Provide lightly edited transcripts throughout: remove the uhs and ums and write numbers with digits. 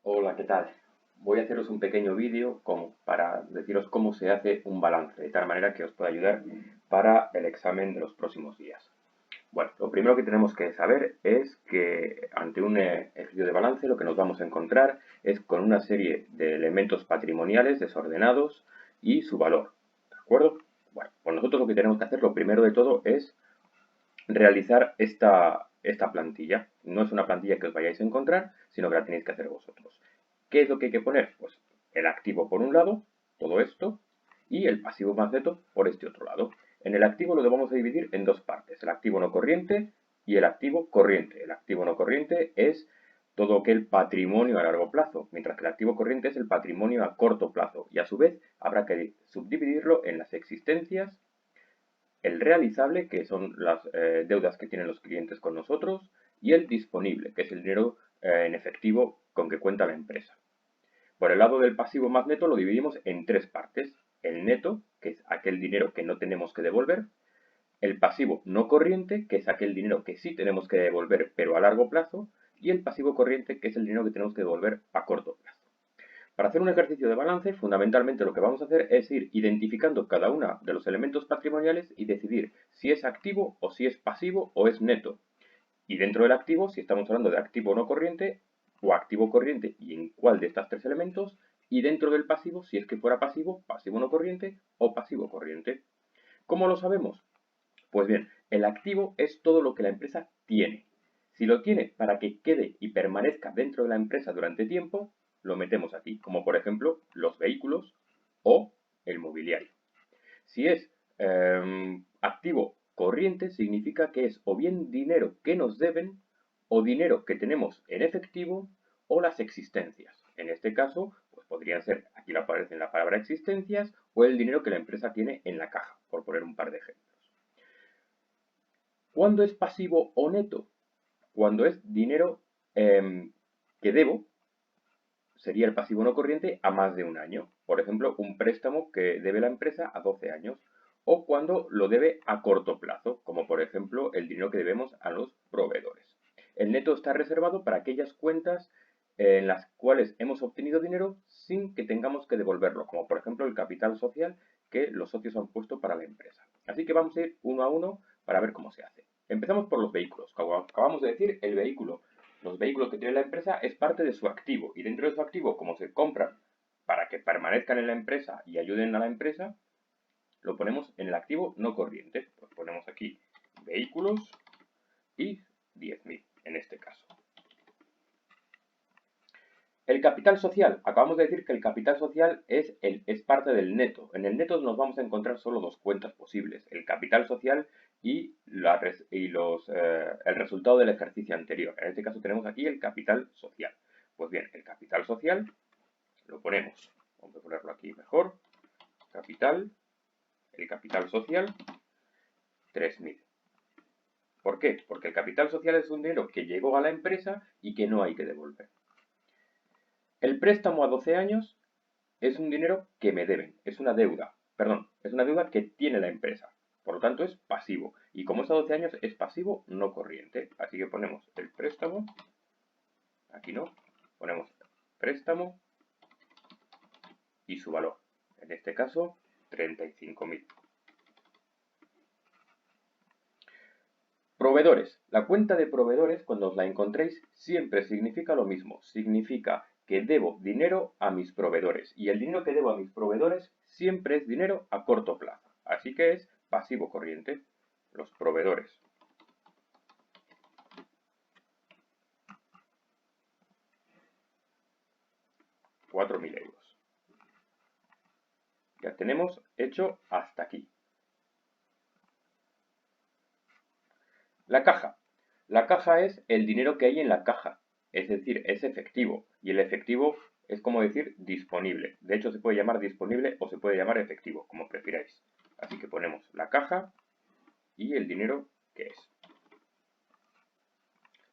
Hola, ¿qué tal? Voy a haceros un pequeño vídeo como para deciros cómo se hace un balance, de tal manera que os pueda ayudar para el examen de los próximos días. Bueno, lo primero que tenemos que saber es que ante un ejercicio de balance lo que nos vamos a encontrar es con una serie de elementos patrimoniales desordenados y su valor. ¿De acuerdo? Bueno, pues nosotros lo que tenemos que hacer, lo primero de todo, es realizar esta plantilla. No es una plantilla que os vayáis a encontrar, sino que la tenéis que hacer vosotros. ¿Qué es lo que hay que poner? Pues el activo por un lado, todo esto, y el pasivo más neto por este otro lado. En el activo lo vamos a dividir en dos partes, el activo no corriente y el activo corriente. El activo no corriente es todo aquel patrimonio a largo plazo, mientras que el activo corriente es el patrimonio a corto plazo, y a su vez habrá que subdividirlo en las existencias, el realizable, que son las deudas que tienen los clientes con nosotros, y el disponible, que es el dinero en efectivo con que cuenta la empresa. Por el lado del pasivo más neto lo dividimos en tres partes. El neto, que es aquel dinero que no tenemos que devolver. El pasivo no corriente, que es aquel dinero que sí tenemos que devolver pero a largo plazo. Y el pasivo corriente, que es el dinero que tenemos que devolver a corto plazo. Para hacer un ejercicio de balance, fundamentalmente lo que vamos a hacer es ir identificando cada uno de los elementos patrimoniales y decidir si es activo o si es pasivo o es neto. Y dentro del activo, si estamos hablando de activo no corriente o activo corriente y en cuál de estos tres elementos. Y dentro del pasivo, si es que fuera pasivo, pasivo no corriente o pasivo corriente. ¿Cómo lo sabemos? Pues bien, el activo es todo lo que la empresa tiene. Si lo tiene para que quede y permanezca dentro de la empresa durante tiempo, lo metemos aquí, como por ejemplo los vehículos o el mobiliario. Si es activo corriente, significa que es o bien dinero que nos deben, o dinero que tenemos en efectivo, o las existencias. En este caso, pues podrían ser, aquí aparece la palabra existencias, o el dinero que la empresa tiene en la caja, por poner un par de ejemplos. ¿Cuándo es pasivo o neto? Cuando es dinero que debo, sería el pasivo no corriente a más de un año. Por ejemplo, un préstamo que debe la empresa a 12 años. O cuando lo debe a corto plazo, como por ejemplo el dinero que debemos a los proveedores. El neto está reservado para aquellas cuentas en las cuales hemos obtenido dinero sin que tengamos que devolverlo, como por ejemplo el capital social que los socios han puesto para la empresa. Así que vamos a ir uno a uno para ver cómo se hace. Empezamos por los vehículos. Como acabamos de decir, el vehículo, los vehículos que tiene la empresa es parte de su activo, y dentro de su activo, como se compran para que permanezcan en la empresa y ayuden a la empresa, lo ponemos en el activo no corriente. Pues ponemos aquí vehículos y 10.000 en este caso. El capital social. Acabamos de decir que el capital social es parte del neto. En el neto nos vamos a encontrar solo dos cuentas posibles. El capital social y el resultado del ejercicio anterior. En este caso tenemos aquí el capital social. Pues bien, el capital social lo ponemos. Vamos a ponerlo aquí mejor. El capital social, 3.000. ¿Por qué? Porque el capital social es un dinero que llegó a la empresa y que no hay que devolver. El préstamo a 12 años es un dinero que me deben, es una deuda, perdón, es una deuda que tiene la empresa. Por lo tanto es pasivo. Y como es a 12 años, es pasivo no corriente. Así que ponemos el préstamo, aquí no, ponemos préstamo y su valor. En este caso, 35.000. Proveedores. La cuenta de proveedores, cuando os la encontréis, siempre significa lo mismo. Significa que debo dinero a mis proveedores. Y el dinero que debo a mis proveedores siempre es dinero a corto plazo. Así que es pasivo corriente. Los proveedores. €4.000. Ya tenemos hecho hasta aquí. La caja. La caja es el dinero que hay en la caja, es decir, es efectivo. Y el efectivo es como decir disponible. De hecho, se puede llamar disponible o se puede llamar efectivo, como prefiráis. Así que ponemos la caja y el dinero que es.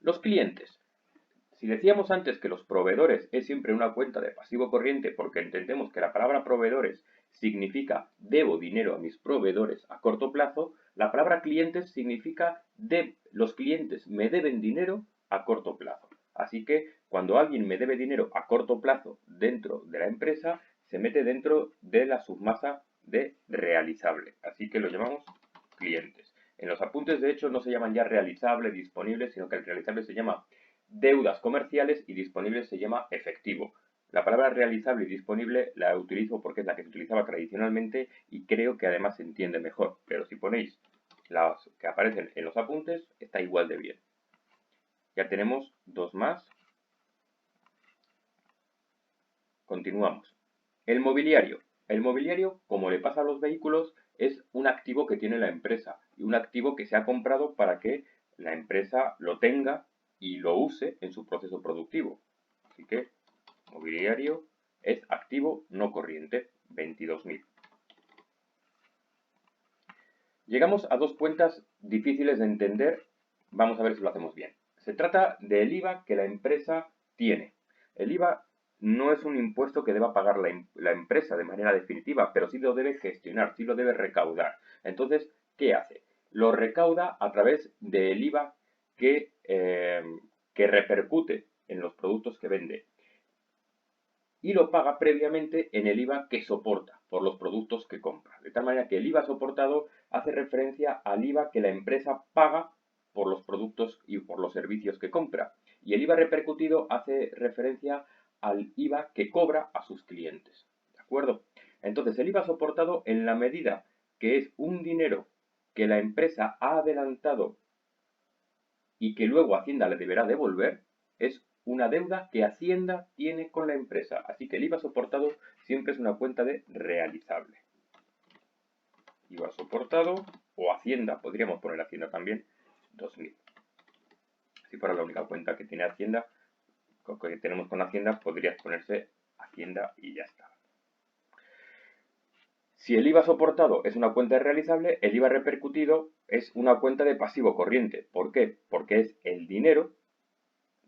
Los clientes. Si decíamos antes que los proveedores es siempre una cuenta de pasivo corriente porque entendemos que la palabra proveedores significa debo dinero a mis proveedores a corto plazo, la palabra clientes significa los clientes me deben dinero a corto plazo. Así que cuando alguien me debe dinero a corto plazo dentro de la empresa, se mete dentro de la submasa de realizable. Así que lo llamamos clientes. En los apuntes, de hecho, no se llaman ya realizable, disponible, sino que el realizable se llama deudas comerciales y disponible se llama efectivo. La palabra realizable y disponible la utilizo porque es la que se utilizaba tradicionalmente y creo que además se entiende mejor. Pero si ponéis las que aparecen en los apuntes, está igual de bien. Ya tenemos dos más. Continuamos. El mobiliario. El mobiliario, como le pasa a los vehículos, es un activo que tiene la empresa y un activo que se ha comprado para que la empresa lo tenga y lo use en su proceso productivo. Así que mobiliario es activo no corriente, 22.000. Llegamos a dos cuentas difíciles de entender. Vamos a ver si lo hacemos bien. Se trata del IVA que la empresa tiene. El IVA no es un impuesto que deba pagar la empresa de manera definitiva, pero sí lo debe gestionar, sí lo debe recaudar. Entonces, ¿qué hace? Lo recauda a través del IVA que repercute en los productos que vende y lo paga previamente en el IVA que soporta por los productos que compra. De tal manera que el IVA soportado hace referencia al IVA que la empresa paga por los productos y por los servicios que compra. Y el IVA repercutido hace referencia al IVA que cobra a sus clientes. ¿De acuerdo? Entonces, el IVA soportado, en la medida que es un dinero que la empresa ha adelantado y que luego Hacienda le deberá devolver, es una deuda que Hacienda tiene con la empresa. Así que el IVA soportado siempre es una cuenta de realizable. IVA soportado o Hacienda, podríamos poner Hacienda también, 2.000. Si fuera la única cuenta que tiene Hacienda, que tenemos con Hacienda, podría ponerse Hacienda y ya está. Si el IVA soportado es una cuenta realizable, el IVA repercutido es una cuenta de pasivo corriente. ¿Por qué? Porque es el dinero,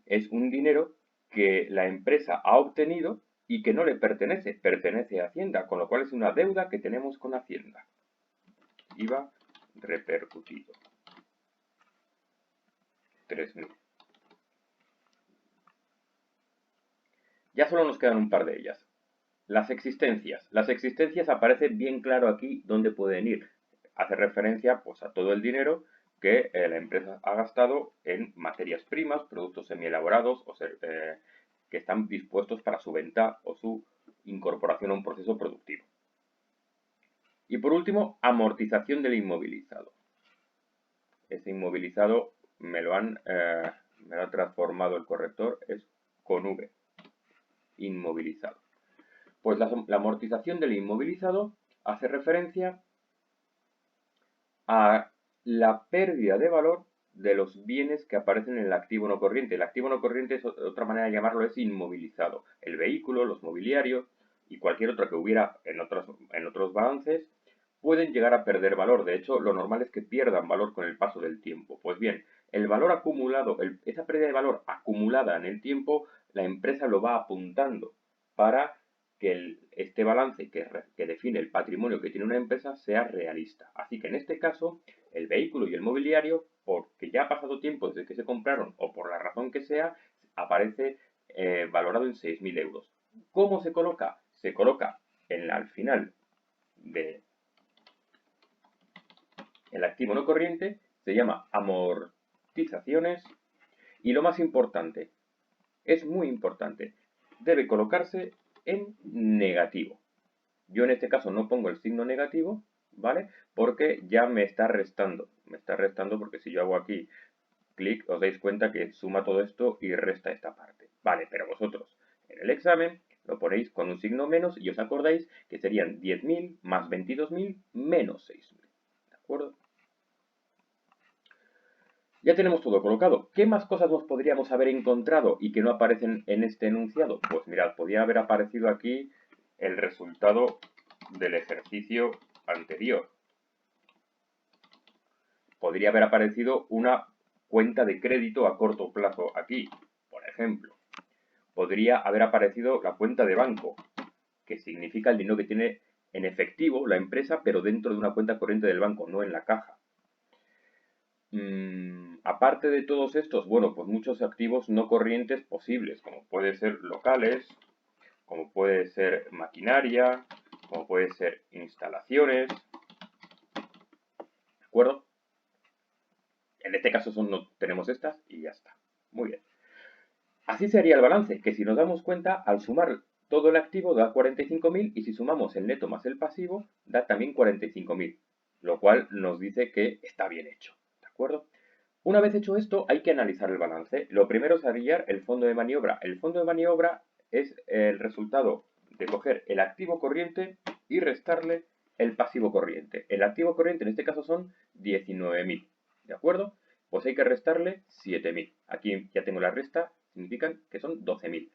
es un dinero que la empresa ha obtenido y que no le pertenece, pertenece a Hacienda, con lo cual es una deuda que tenemos con Hacienda. IVA repercutido. 3.000. Ya solo nos quedan un par de ellas. Las existencias. Las existencias aparece bien claro aquí dónde pueden ir. Hace referencia pues, a todo el dinero que la empresa ha gastado en materias primas, productos semielaborados o que están dispuestos para su venta o su incorporación a un proceso productivo. Y por último, amortización del inmovilizado. Este inmovilizado me lo ha transformado el corrector, es con V, inmovilizado. Pues la amortización del inmovilizado hace referencia a la pérdida de valor de los bienes que aparecen en el activo no corriente. El activo no corriente, otra manera de llamarlo, es inmovilizado. El vehículo, los mobiliarios y cualquier otro que hubiera en otros balances pueden llegar a perder valor. De hecho, lo normal es que pierdan valor con el paso del tiempo. Pues bien, el valor acumulado, esa pérdida de valor acumulada en el tiempo, la empresa lo va apuntando para que este balance que define el patrimonio que tiene una empresa sea realista. Así que en este caso, el vehículo y el mobiliario, porque ya ha pasado tiempo desde que se compraron o por la razón que sea, aparece valorado en 6.000 euros. ¿Cómo se coloca? Se coloca al final del activo no corriente, se llama amortizaciones y lo más importante, es muy importante, debe colocarse en negativo. Yo en este caso no pongo el signo negativo, ¿vale? Porque ya me está restando. Me está restando porque si yo hago aquí clic, os dais cuenta que suma todo esto y resta esta parte. Vale, pero vosotros en el examen lo ponéis con un signo menos y os acordáis que serían 10.000 más 22.000 menos 6.000. ¿De acuerdo? Ya tenemos todo colocado. ¿Qué más cosas nos podríamos haber encontrado y que no aparecen en este enunciado? Pues mirad, podría haber aparecido aquí el resultado del ejercicio anterior. Podría haber aparecido una cuenta de crédito a corto plazo aquí, por ejemplo. Podría haber aparecido la cuenta de banco, que significa el dinero que tiene en efectivo la empresa, pero dentro de una cuenta corriente del banco, no en la caja. aparte de todos estos, bueno, pues muchos activos no corrientes posibles, como puede ser locales, como puede ser maquinaria, como puede ser instalaciones, ¿de acuerdo? En este caso no tenemos estas y ya está. Muy bien. Así sería el balance, que si nos damos cuenta, al sumar todo el activo da 45.000 y si sumamos el neto más el pasivo, da también 45.000, lo cual nos dice que está bien hecho, ¿de acuerdo? Una vez hecho esto, hay que analizar el balance. Lo primero es hallar el fondo de maniobra. El fondo de maniobra es el resultado de coger el activo corriente y restarle el pasivo corriente. El activo corriente en este caso son 19.000, ¿de acuerdo? Pues hay que restarle 7.000. Aquí ya tengo la resta, significan que son 12.000.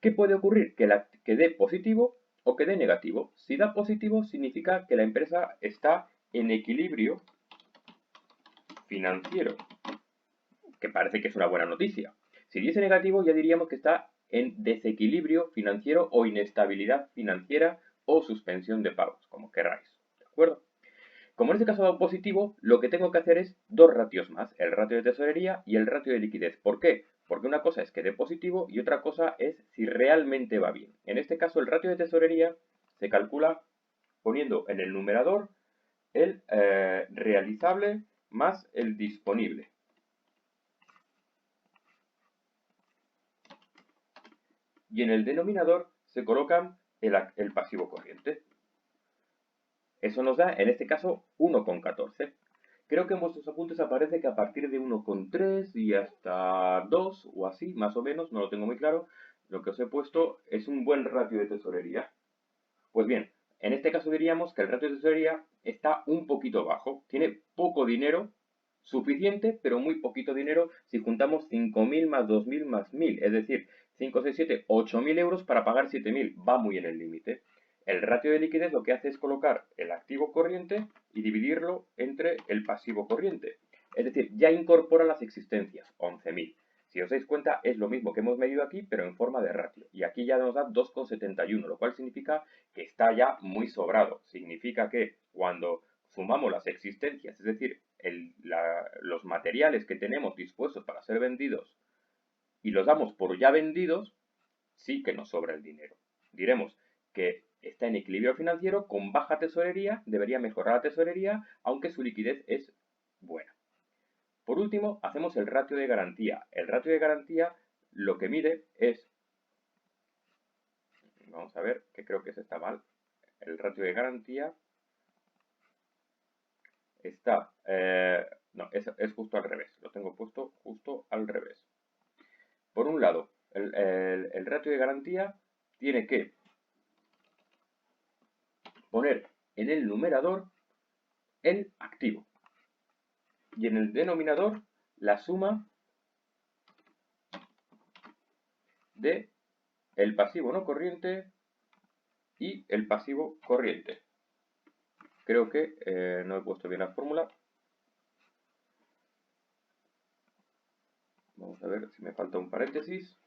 ¿Qué puede ocurrir? Que dé positivo o que dé negativo. Si da positivo significa que la empresa está en equilibrio financiero, que parece que es una buena noticia. Si diese negativo ya diríamos que está en desequilibrio financiero o inestabilidad financiera o suspensión de pagos, como queráis, ¿de acuerdo? Como en este caso ha dado positivo, lo que tengo que hacer es dos ratios más, el ratio de tesorería y el ratio de liquidez. ¿Por qué? Porque una cosa es que dé positivo y otra cosa es si realmente va bien. En este caso el ratio de tesorería se calcula poniendo en el numerador el realizable más el disponible. Y en el denominador se colocan el pasivo corriente. Eso nos da, en este caso, 1,14. Creo que en vuestros apuntes aparece que a partir de 1,3 y hasta 2 o así, más o menos, no lo tengo muy claro, lo que os he puesto es un buen ratio de tesorería. Pues bien, en este caso diríamos que el ratio de tesorería está un poquito bajo. Tiene poco dinero, suficiente, pero muy poquito dinero si juntamos 5.000 más 2.000 más 1.000. Es decir, 5, 6, 7, 8.000 euros para pagar 7.000. Va muy en el límite. El ratio de liquidez lo que hace es colocar el activo corriente y dividirlo entre el pasivo corriente. Es decir, ya incorpora las existencias, 11.000. Si os dais cuenta, es lo mismo que hemos medido aquí, pero en forma de ratio. Y aquí ya nos da 2,71, lo cual significa que está ya muy sobrado. Significa que cuando sumamos las existencias, es decir, los materiales que tenemos dispuestos para ser vendidos y los damos por ya vendidos, sí que nos sobra el dinero. Diremos que está en equilibrio financiero, con baja tesorería, debería mejorar la tesorería, aunque su liquidez es buena. Por último, hacemos el ratio de garantía. El ratio de garantía lo que mide es, vamos a ver, que creo que se está mal, el ratio de garantía está, no, es justo al revés, lo tengo puesto justo al revés. Por un lado, el ratio de garantía tiene que poner en el numerador el activo y en el denominador la suma de el pasivo no corriente y el pasivo corriente. Creo que no he puesto bien la fórmula. Vamos a ver si me falta un paréntesis.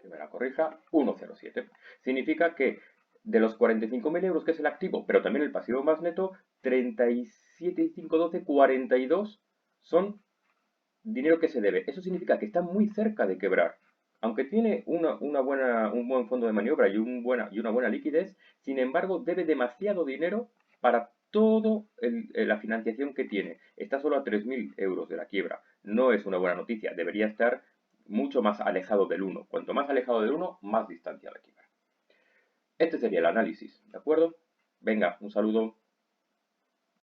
Que me la corrija, 1,07. Significa que de los 45.000 euros que es el activo, pero también el pasivo más neto, 37,512, 42 son dinero que se debe. Eso significa que está muy cerca de quebrar. Aunque tiene un buen fondo de maniobra y una buena liquidez, sin embargo debe demasiado dinero para toda la financiación que tiene. Está solo a 3.000 euros de la quiebra. No es una buena noticia. Debería estar mucho más alejado del 1. Cuanto más alejado del 1, más distancia a la quiebra. Este sería el análisis, ¿de acuerdo? Venga, un saludo.